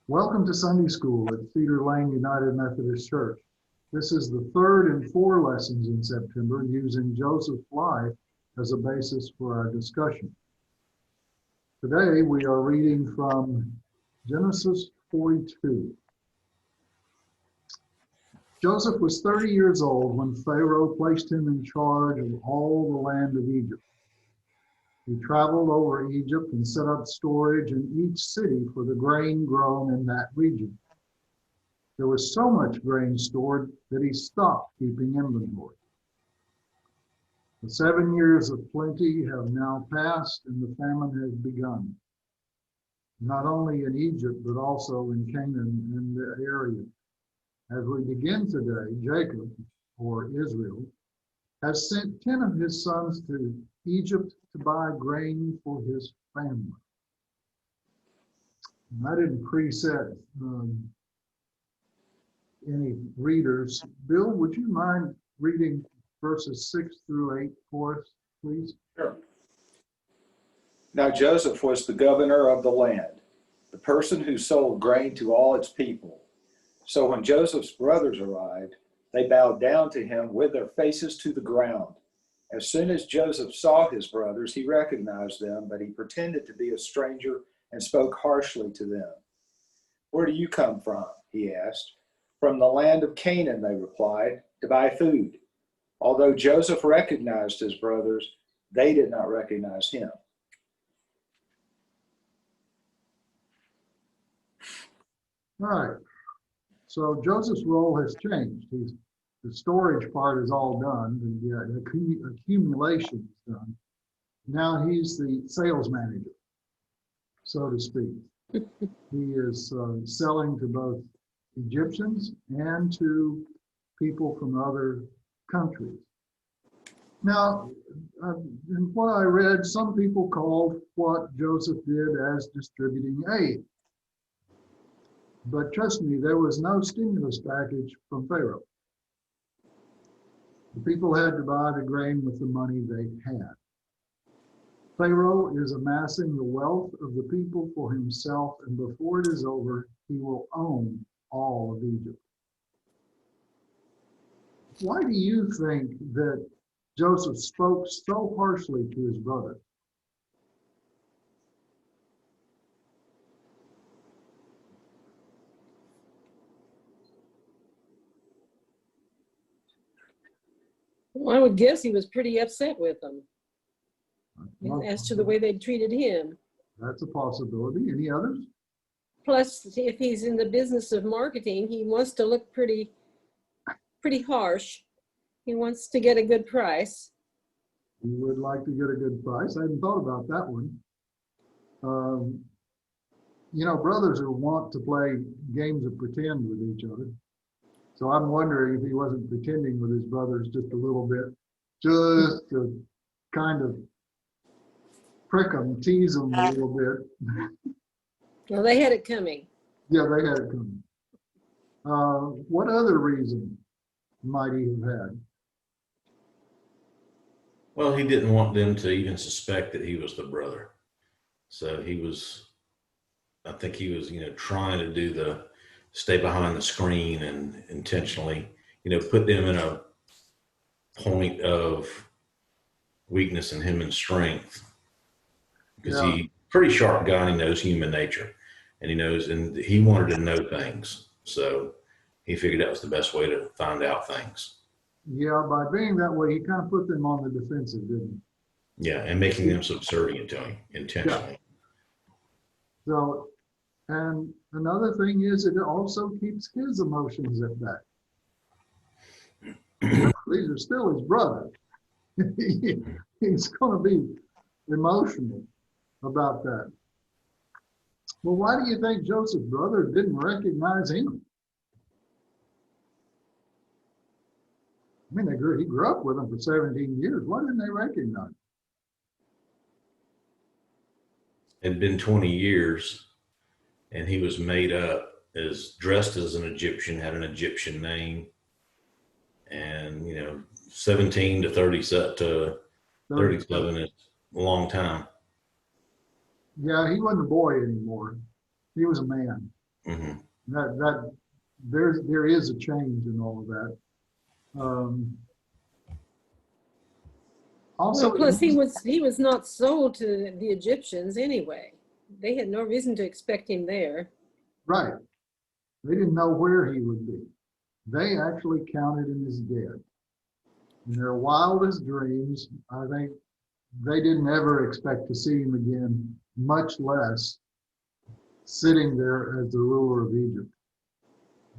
Welcome to Sunday School at Cedar Lane United Methodist Church. This is the third in 4 lessons in September using Joseph's life as a basis for our discussion. Today we are reading from Genesis 42. Joseph was 30 years old when Pharaoh placed him in charge of all the land of Egypt. He traveled over Egypt and set up storage in each city for the grain grown in that region. There was so much grain stored that he stopped keeping inventory. The 7 years of plenty have now passed and the famine has begun, not only in Egypt, but also in Canaan and the area. As we begin today, Jacob, or Israel, has sent 10 of his sons to Egypt to buy grain for his family. And I didn't preset any readers. Bill, would you mind reading verses 6 through 8 for us, please? Sure. Now Joseph was the governor of the land, the person who sold grain to all its people. So when Joseph's brothers arrived, they bowed down to him with their faces to the ground. As soon as Joseph saw his brothers, he recognized them, but he pretended to be a stranger and spoke harshly to them. "Where do you come from?" he asked. "From the land of Canaan," they replied, "to buy food." Although Joseph recognized his brothers, they did not recognize him. All right. So Joseph's role has changed. The storage part is all done. The accumulation is done. Now he's the sales manager, so to speak. He is selling to both Egyptians and to people from other countries. Now, in what I read, some people called what Joseph did as distributing aid. But trust me, there was no stimulus package from Pharaoh. The people had to buy the grain with the money they had. Pharaoh is amassing the wealth of the people for himself, and before it is over, he will own all of Egypt. Why do you think that Joseph spoke so harshly to his brother? Well, I would guess he was pretty upset with them Well, as to the way they treated him. that's a possibility. Any others? Plus, if he's in the business of marketing, he wants to look pretty harsh. He wants to get a good price. You would like to get a good price. I hadn't thought about that one. Brothers are wont to play games of pretend with each other. So I'm wondering if he wasn't pretending with his brothers just a little bit, just to kind of prick them, tease them a little bit. Well, they had it coming. Yeah, they had it coming. What other reason might he have had? Well, he didn't want them to even suspect that he was the brother. So I think he was, trying to do the stay behind the screen and intentionally, put them in a point of weakness in him and strength. Because he's pretty sharp guy and he knows human nature. And he wanted to know things. So he figured that was the best way to find out things. Yeah, by being that way, he kind of put them on the defensive, didn't he? Yeah, and making them subservient to him intentionally. Yeah. So, and another thing is it also keeps his emotions at bay. These are still his brothers. He's going to be emotional about that. Well, why do you think Joseph's brothers didn't recognize him? I mean, he grew up with them for 17 years. Why didn't they recognize him? It had been 20 years, and he was made up dressed as an Egyptian, had an Egyptian name, and 17 to 37 is a long time. Yeah, he wasn't a boy anymore. He was a man. Mhm. That there is a change in all of that. Also, Well, plus he was not sold to the Egyptians anyway. They had no reason to expect him there. right, they didn't know where he would be. They actually counted him as dead. In their wildest dreams, I think they didn't ever expect to see him again, much less sitting there as the ruler of Egypt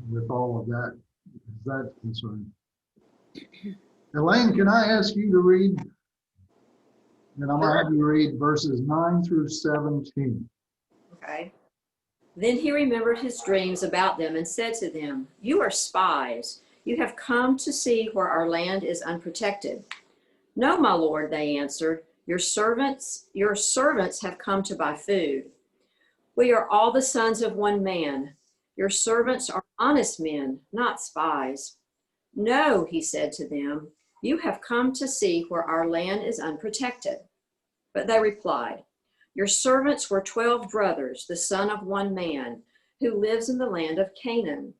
with all of that concern. Elaine, can I ask you to read? And I'm going to have you read verses 9 through 17. Okay. Then he remembered his dreams about them and said to them, "You are spies. You have come to see where our land is unprotected." "No, my lord," they answered. Your servants have come to buy food. We are all the sons of one man. Your servants are honest men, not spies." "No," he said to them, "you have come to see where our land is unprotected." But they replied, "Your servants were 12 brothers, the son of one man, who lives in the land of Canaan.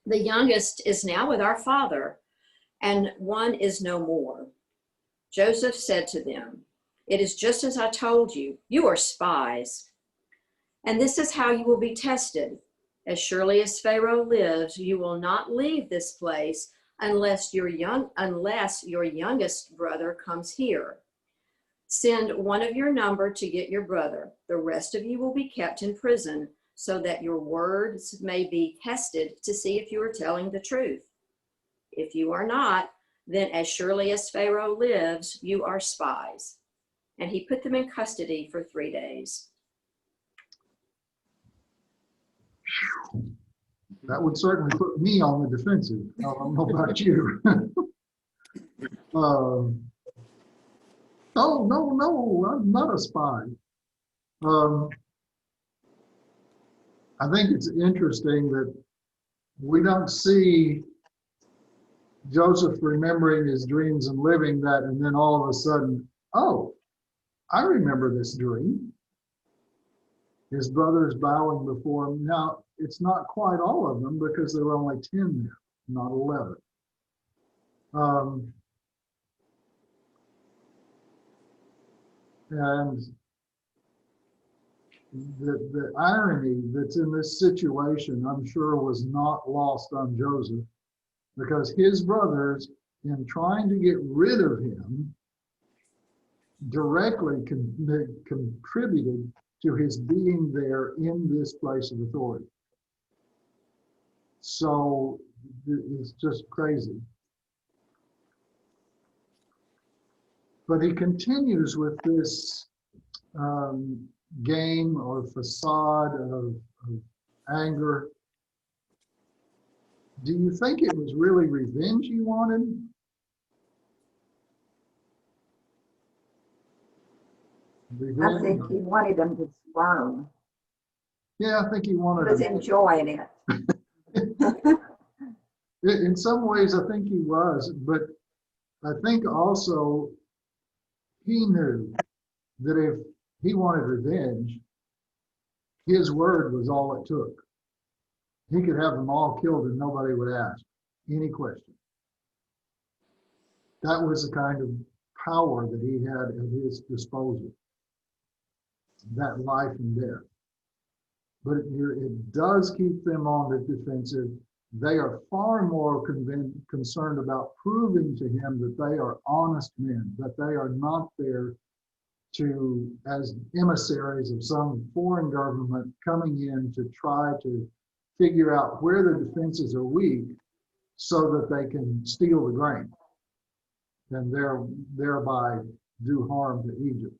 The youngest is now with our father, and one is no more." Joseph said to them, "It is just as I told you. You are spies. And this is how you will be tested. As surely as Pharaoh lives, you will not leave this place unless your youngest brother comes here. Send one of your number to get your brother. The rest of you will be kept in prison so that your words may be tested to see if you are telling the truth. If you are not, then as surely as Pharaoh lives, you are spies." And he put them in custody for 3 days. That would certainly put me on the defensive. I don't know about you. No, I'm not a spy. I think it's interesting that we don't see Joseph remembering his dreams and living that, and then all of a sudden, oh, I remember this dream. His brothers bowing before him. Now, it's not quite all of them because there were only 10 there, not 11. And the irony that's in this situation, I'm sure, was not lost on Joseph, because his brothers, in trying to get rid of him, directly contributed to his being there in this place of authority. So it's just crazy. But he continues with this game or facade of anger. Do you think it was really revenge he wanted? I think he wanted them to squirm. Yeah, I think he He wanted was them. enjoying it. In some ways, I think he was, but I think also he knew that if he wanted revenge, his word was all it took. He could have them all killed and nobody would ask any question. That was the kind of power that he had at his disposal, that life and death. But it does keep them on the defensive. They are far more concerned about proving to him that they are honest men, that they are not there as emissaries of some foreign government coming in to try to figure out where the defenses are weak so that they can steal the grain and thereby do harm to Egypt.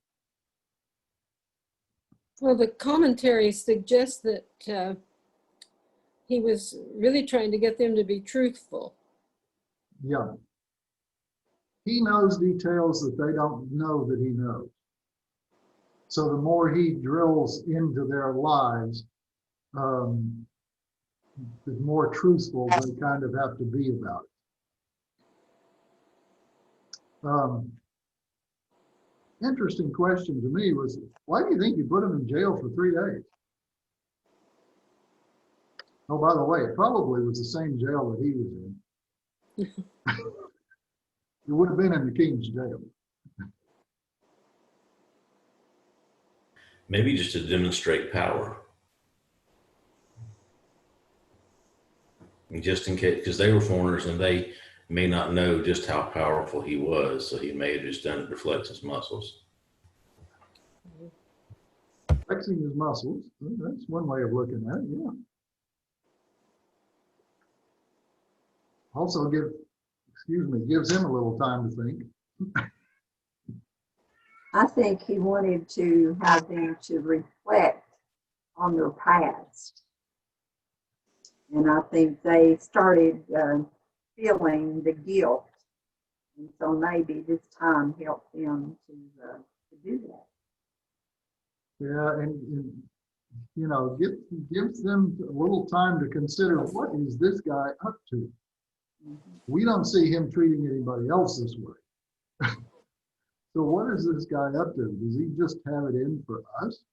Well, the commentary suggests that he was really trying to get them to be truthful. Yeah. He knows details that they don't know that he knows. So the more he drills into their lives, the more truthful they kind of have to be about it. Interesting question to me was, why do you think you put him in jail for 3 days? Oh, by the way, it probably was the same jail that he was in. It would have been in the king's jail. Maybe just to demonstrate power. And just in case, because they were foreigners and they may not know just how powerful he was. So he may have just done it to flex his muscles. Flexing his muscles. That's one way of looking at it, yeah. Also gives him a little time to think. I think he wanted to have them to reflect on their past. And I think they started feeling the guilt. And so maybe this time helped them to do that. Yeah, and you know, gives them a little time to consider, what is this guy up to? We don't see him treating anybody else this way. So what is this guy up to? Does he just have it in for us?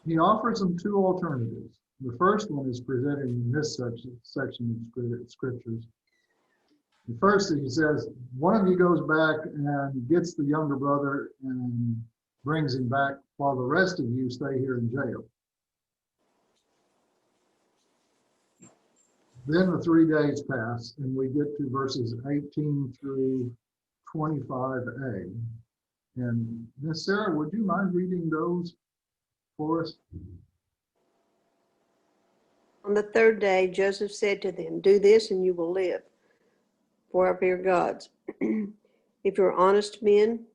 He offers them two alternatives. The first one is presented in this section of scriptures. The first thing he says, one of you goes back and gets the younger brother and brings him back, while the rest of you stay here in jail. Then the 3 days pass, and we get to verses 18 through 25a. And Miss Sarah, would you mind reading those for us? On the third day, Joseph said to them, "Do this and you will live, for I fear gods. If you're honest men,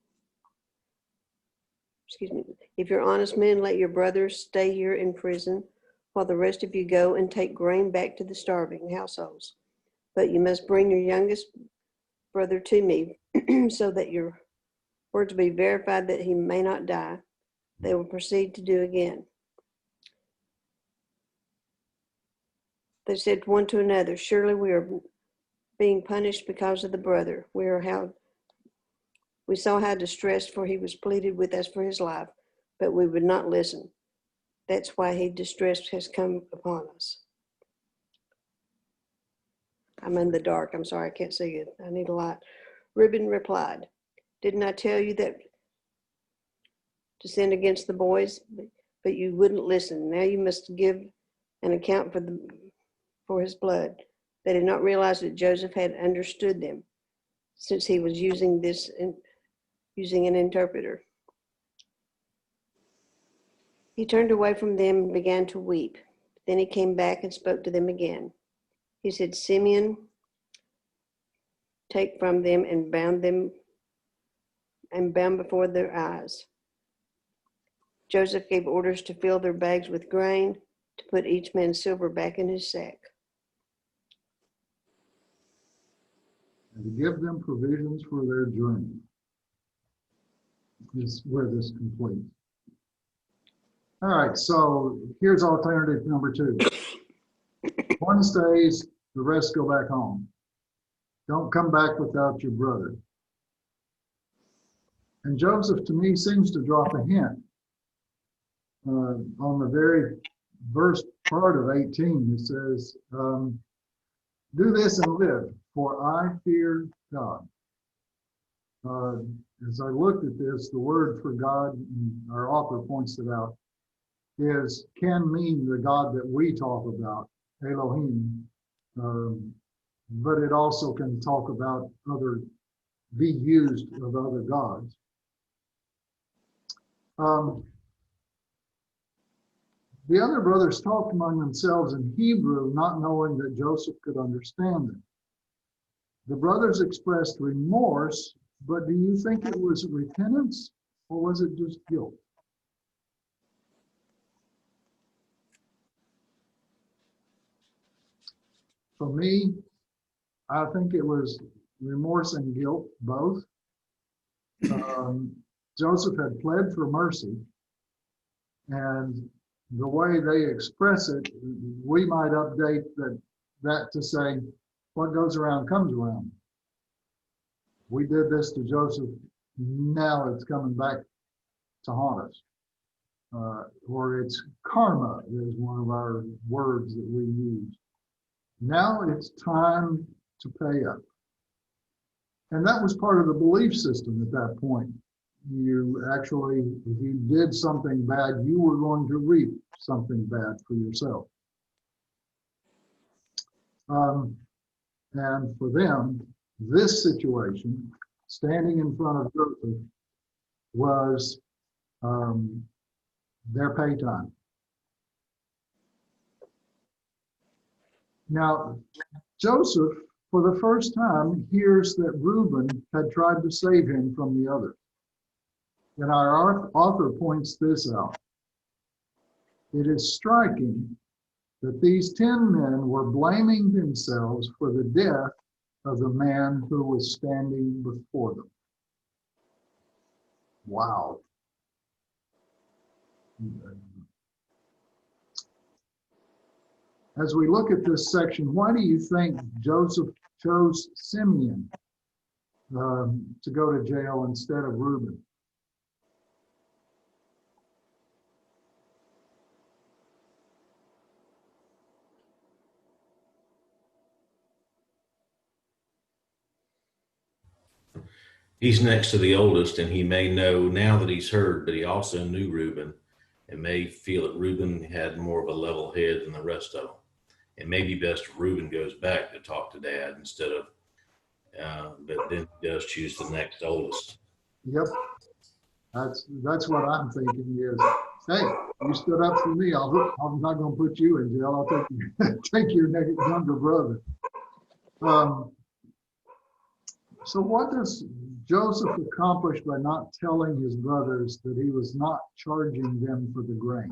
let your brothers stay here in prison, while the rest of you go and take grain back to the starving households. But you must bring your youngest brother to me, so that your words be verified that he may not die." They will proceed to do again. They said one to another, "Surely we are being punished because of the brother. We saw how distressed, for he was pleaded with us for his life, but we would not listen. That's why his distress has come upon us." I'm in the dark. I'm sorry, I can't see it. I need a light. Reuben replied, "Didn't I tell you that to sin against the boys? But you wouldn't listen. Now you must give an account for his blood." They did not realize that Joseph had understood them, since he was using an interpreter. He turned away from them and began to weep. Then he came back and spoke to them again. He said, "Simeon, take from them and bound before their eyes." Joseph gave orders to fill their bags with grain, to put each man's silver back in his sack. And to give them provisions for their journey. This is where this completes. All right, so here's alternative number 2. One stays, the rest go back home. Don't come back without your brother. And Joseph, to me, seems to drop a hint on the very first part of 18. It says, "Do this and live, for I fear God." As I looked at this, the word for God, and our author points it out, can mean the God that we talk about, Elohim, but it also can talk about be used of other gods. The other brothers talked among themselves in Hebrew, not knowing that Joseph could understand them. The brothers expressed remorse, but do you think it was repentance, or was it just guilt? For me, I think it was remorse and guilt, both. Joseph had pled for mercy, and the way they express it, we might update that to say, what goes around comes around. We did this to Joseph, now it's coming back to haunt us. or it's karma is one of our words that we use. Now it's time to pay up. And that was part of the belief system at that point. You actually, if you did something bad, you were going to reap something bad for yourself. And for them, this situation, standing in front of Joseph, was their pay time. Now, Joseph, for the first time, hears that Reuben had tried to save him from the others. And our author points this out. It is striking that these 10 men were blaming themselves for the death of the man who was standing before them. Wow. As we look at this section, why do you think Joseph chose Simeon to go to jail instead of Reuben? He's next to the oldest, and he may know now that he's heard, but he also knew Reuben and may feel that Reuben had more of a level head than the rest of them. It may be best if Reuben goes back to talk to Dad instead of, but then he does choose the next oldest. Yep, that's what I'm thinking is, hey, you stood up for me. I'm not going to put you in jail. I'll take your younger brother. So what does Joseph accomplish by not telling his brothers that he was not charging them for the grain?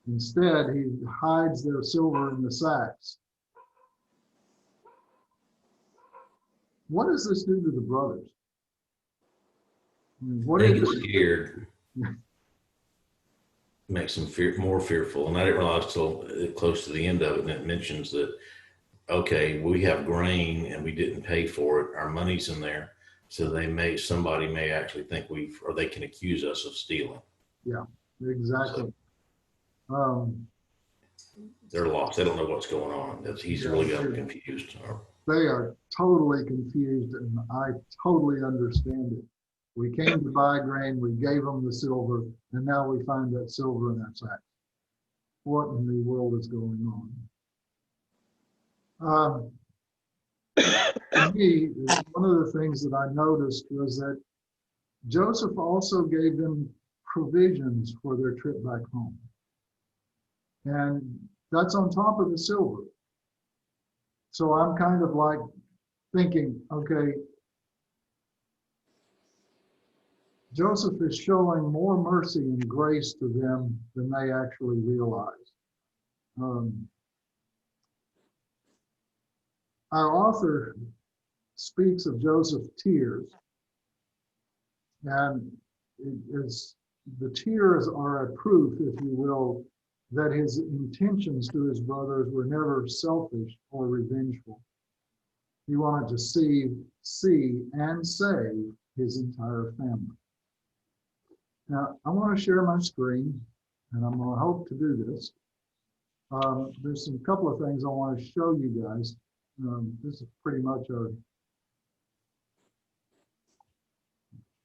Instead, he hides their silver in the sacks. What does this do to the brothers? I mean, what They is get it? scared. Makes them more fearful. And I didn't realize till close to the end of it, and it mentions that, okay, we have grain and we didn't pay for it. Our money's in there. So somebody may actually think or they can accuse us of stealing. Yeah, exactly. They're lost. They don't know what's going on. He's really got them confused. They are totally confused, and I totally understand it. We came to buy grain, we gave them the silver, and now we find that silver in our sack. What in the world is going on? To me, one of the things that I noticed was that Joseph also gave them provisions for their trip back home. And that's on top of the silver. So I'm kind of like thinking, okay, Joseph is showing more mercy and grace to them than they actually realize. Our author speaks of Joseph's tears, and the tears are a proof, if you will, that his intentions to his brothers were never selfish or revengeful. He wanted to see and save his entire family. Now, I want to share my screen, and I'm going to hope to do this. There's a couple of things I want to show you guys. This is pretty much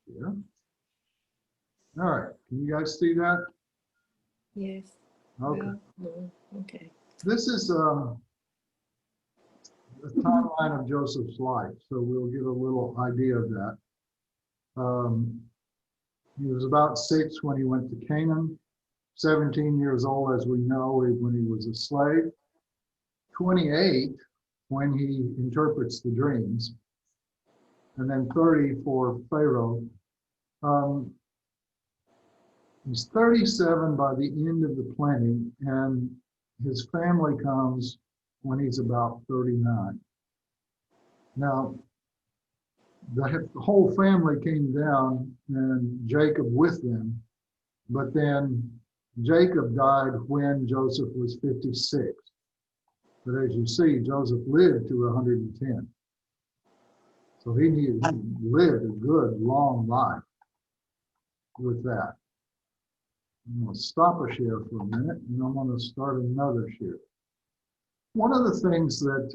yeah. All right, can you guys see that? Yes. Okay. Well, no. Okay. This is the timeline of Joseph's life, so we'll get a little idea of that. He was about 6 when he went to Canaan, 17 years old, as we know, when he was a slave, 28 when he interprets the dreams, and then 30 for Pharaoh. He's 37 by the end of the planning, and his family comes when he's about 39. Now, the whole family came down, and Jacob with them, but then Jacob died when Joseph was 56. But as you see, Joseph lived to 110. So he lived a good, long life with that. I'm going to stop a share for a minute, and I'm going to start another share. One of the things that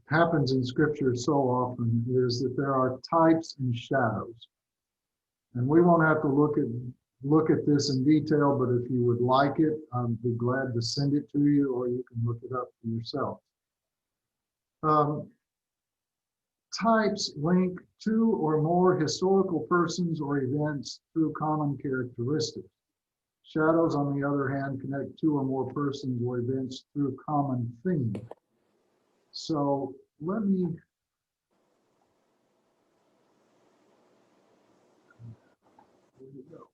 happens in Scripture so often is that there are types and shadows. And we won't have to look at this in detail, but if you would like it, I'd be glad to send it to you, or you can look it up for yourself. Types link two or more historical persons or events through common characteristics. Shadows, on the other hand, connect two or more persons or events through common theme. So let me there we go.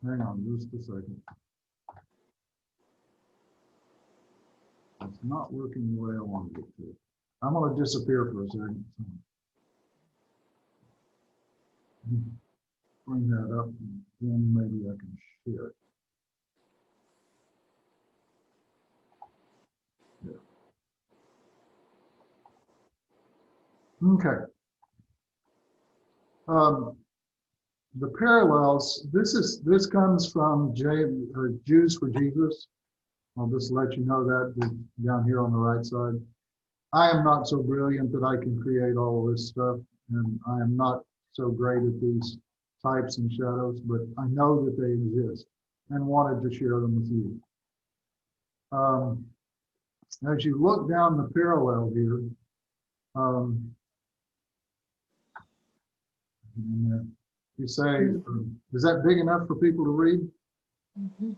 Hang on just a second. It's not working the way I want it to. I'm going to disappear for a second. Bring that up, and then maybe I can share it. Yeah. Okay. The parallels. This comes from Jews for Jesus. I'll just let you know that down here on the right side. I am not so brilliant that I can create all of this stuff, and I am not so great at these types and shadows, but I know that they exist and wanted to share them with you. As you look down the parallel here, you say, is that big enough for people to read? Mhm.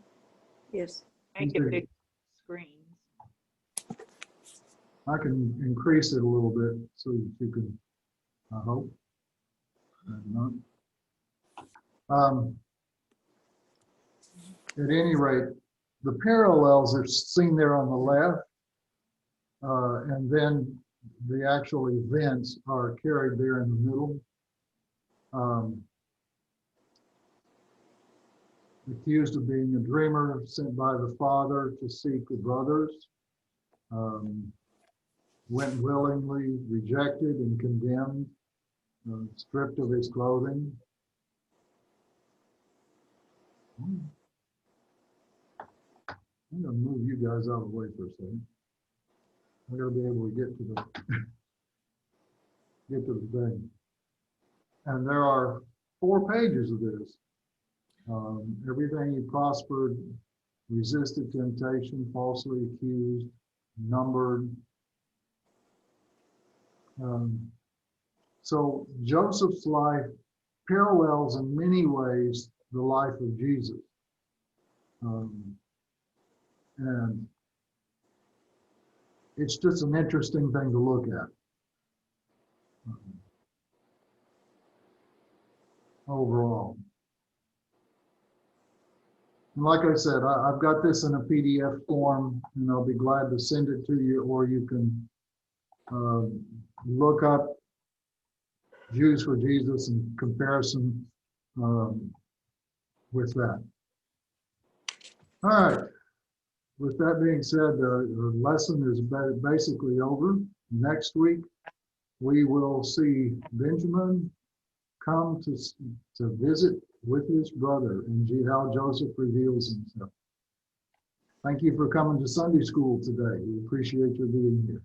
Yes. Make it big screens. I can increase it a little bit so that you can, I hope. At any rate, the parallels are seen there on the left, and then the actual events are carried there in the middle. Accused of being a dreamer, sent by the father to seek the brothers, went willingly, rejected and condemned, stripped of his clothing. I'm going to move you guys out of the way for a second. I got to be able to get to the thing. And there are 4 pages of this. Everything he prospered, resisted temptation, falsely accused, numbered. So Joseph's life parallels in many ways the life of Jesus. And it's just an interesting thing to look at. Overall. And like I said, I've got this in a PDF form, and I'll be glad to send it to you, or you can look up Jews for Jesus and comparison with that. All right. With that being said, the lesson is basically over. Next week, we will see Benjamin come to visit with his brother and how Joseph reveals himself. Thank you for coming to Sunday school today. We appreciate your being here.